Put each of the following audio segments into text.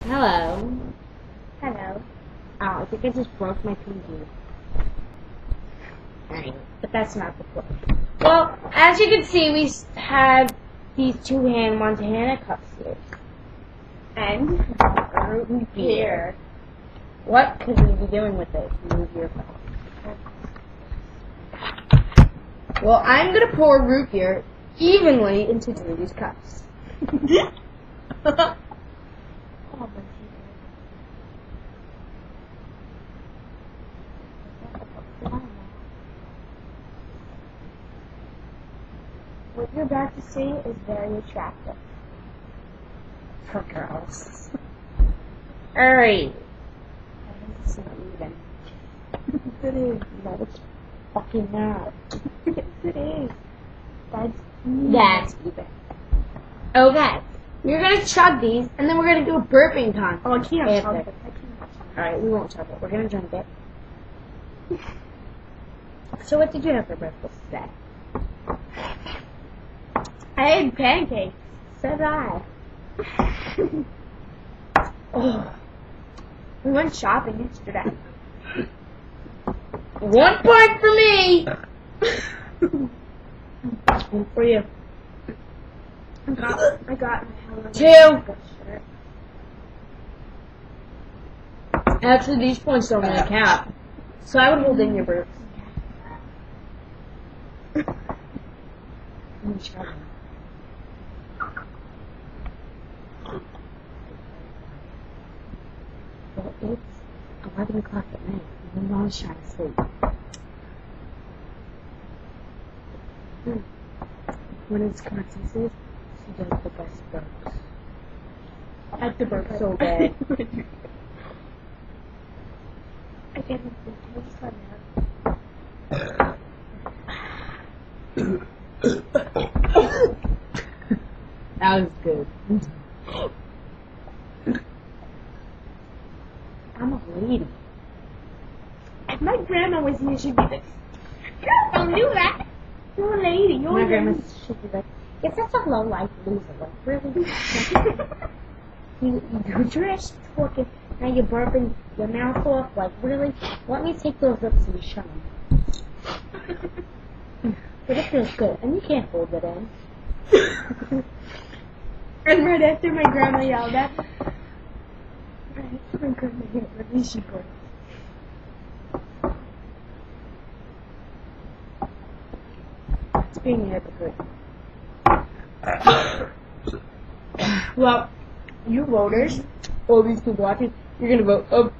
Hello. Hello. Oh, I think I just broke my pinky. Alright, But that's not the point. well, as you can see, we have these two-hand Montana cups here. And Root beer. What could we be doing with it? Root beer cup. Well, I'm going to pour root beer evenly into these cups. Oh, my what you're about to see is very attractive. For girls. Alright. It's not even. It is. No, it's fucking not. Yes, it is. That's even. Okay. We're going to chug these, and then we're going to do a burping contest. Oh, I can't after. chug it. I can't chug it. Alright, we won't chug it. We're going to drink it. So what did you have for breakfast today? I had pancakes. So did I. Oh. We went shopping yesterday. 1 point for me! One for you. I got my Hello 2. shirt. Actually, these points don't really count. So I would hold in your burps. Well, it's 11 o'clock at night. And I'm always trying to sleep. When it's consensus, she does the best burps. I have to burp So bad. I can't even taste right now. That was good. I'm a lady. If my grandma was here, she'd be like, "Girl, don't do that. You're a lady. You're My a grandma lady." should be like, "Is that a low life loser? Like, really? You're dressed, talking, now you're burping your mouth off. Like, really? Let me take those lips and show them." But it feels good, and you can't hold it in. And right after my grandma yelled at me, right after my grandma yelled at me, she goes, It's being a hypocrite. Well, you voters, all these people watching, you're gonna vote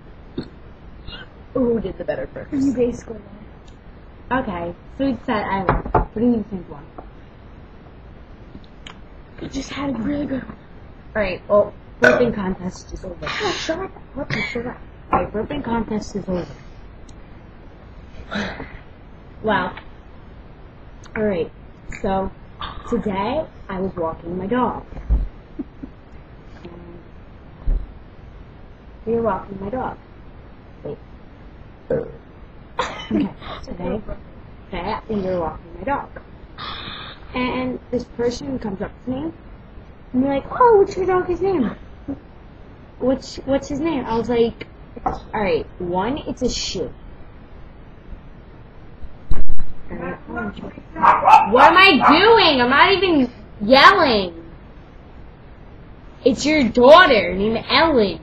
who did the better first. you basically know. Okay, so we said I won. What do you think won? I just had a really good one. Alright, well, burping contest is over. Oh, shut up. What? Shut up. Alright, burping contest is over. Wow. Alright, so today I was walking my dog. And we were walking my dog. Wait. Okay, today we were walking my dog. And this person comes up to me and they're like, "Oh, what's your dog's name? What's his name?" I was like, "Alright, one, it's a shih. What am I doing? I'm not even yelling. It's your daughter named Ellen."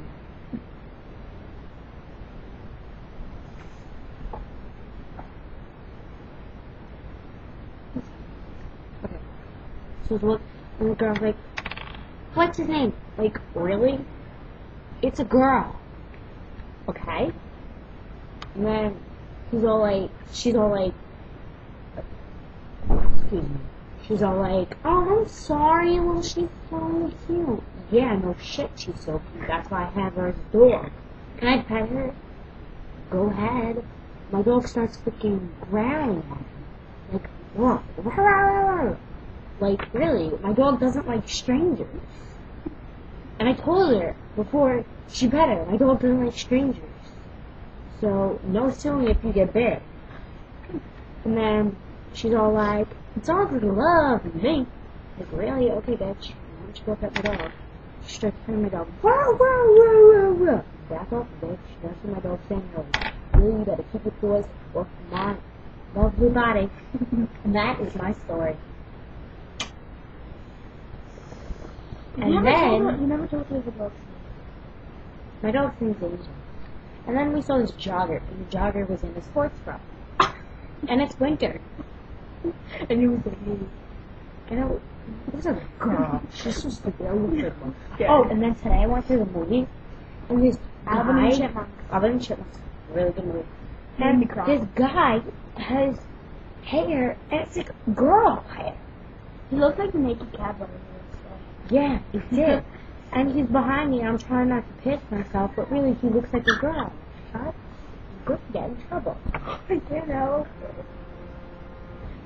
Okay. So the girl's like, "What's his name?" Like, really? It's a girl. Okay? And then she's all like, excuse me. She's all like, "Oh, I'm sorry. Well, she's so cute." Yeah, no shit, she's so cute. That's why I have her as a dog. Can I pet her? Go ahead. My dog starts freaking growling at me. Like, what? Like, really, my dog doesn't like strangers. And I told her before she pet her, my dog doesn't like strangers. So, no suing if you get bit. And then she's all like, "Dogs love me." Like, really? Okay, bitch. Why don't you go pet my dog? She starts telling my dog, whoa, whoa, whoa, whoa, whoa. Back up, bitch. That's what my dog's saying. Really, you better keep your paws off my lovely body. And that is my story. And you then never told me the dog's name. my dog's name's Angel. And then we saw this jogger, and the jogger was in a sports bra. And it's winter. And it was a me. And it was a girl. She's so stupid. I looked at one. Yeah. Oh, and then today I went to the movie, and this Alvin and guy, Chipmunks. Alvin and Chipmunks, really good movie. Made me And cry. this guy has hair, and it's like girl hair. He looked like the naked cowboy. Yeah, he did. And he's behind me, and I'm trying not to piss myself, but really he looks like a girl. Shut. Good to get in trouble. I can't help.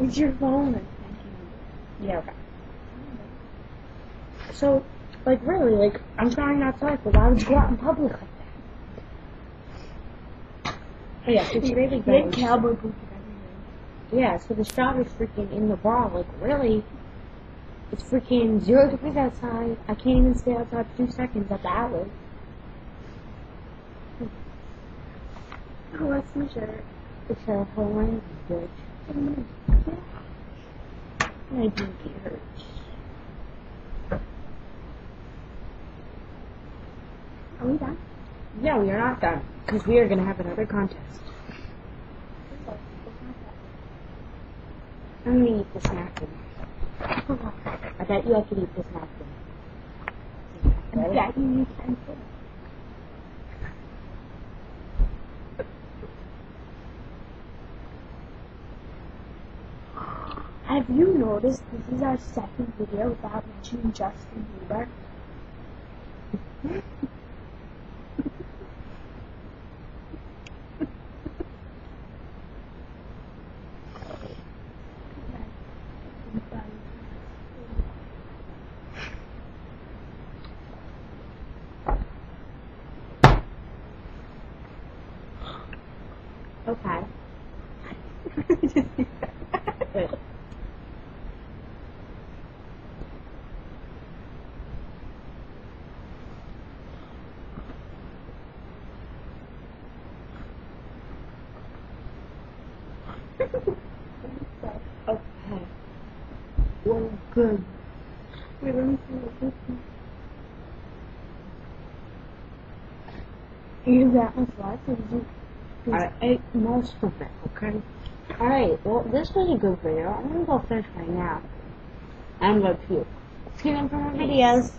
It's your phone. Yeah, okay. So, like, really, like, I'm trying not to, but why would you go out in public like that? Oh, yeah, so it's really He had bad. cowboy boots and Yeah, so the jogger's freaking in the bar, like, really, it's freaking 0 degrees outside. I can't even stay outside for 2 seconds at the outlet. everything. Oh, that's my shirt. It's a Hawaiian bitch. My pinky hurts. Are we done? No, we are not done, because we are going to have another contest. I'm going to eat this napkin. I bet you I could eat this napkin. Ready? Yeah, you can too. Have you noticed this is our second video without mentioning Justin Bieber? Okay. Wait. Okay. Well, good. Wait, let me see what this is. You that much less, or did you? I ate most of it, okay? Alright, well, this was a good video. I'm gonna go fish right now. I'm gonna puke. See them for more videos.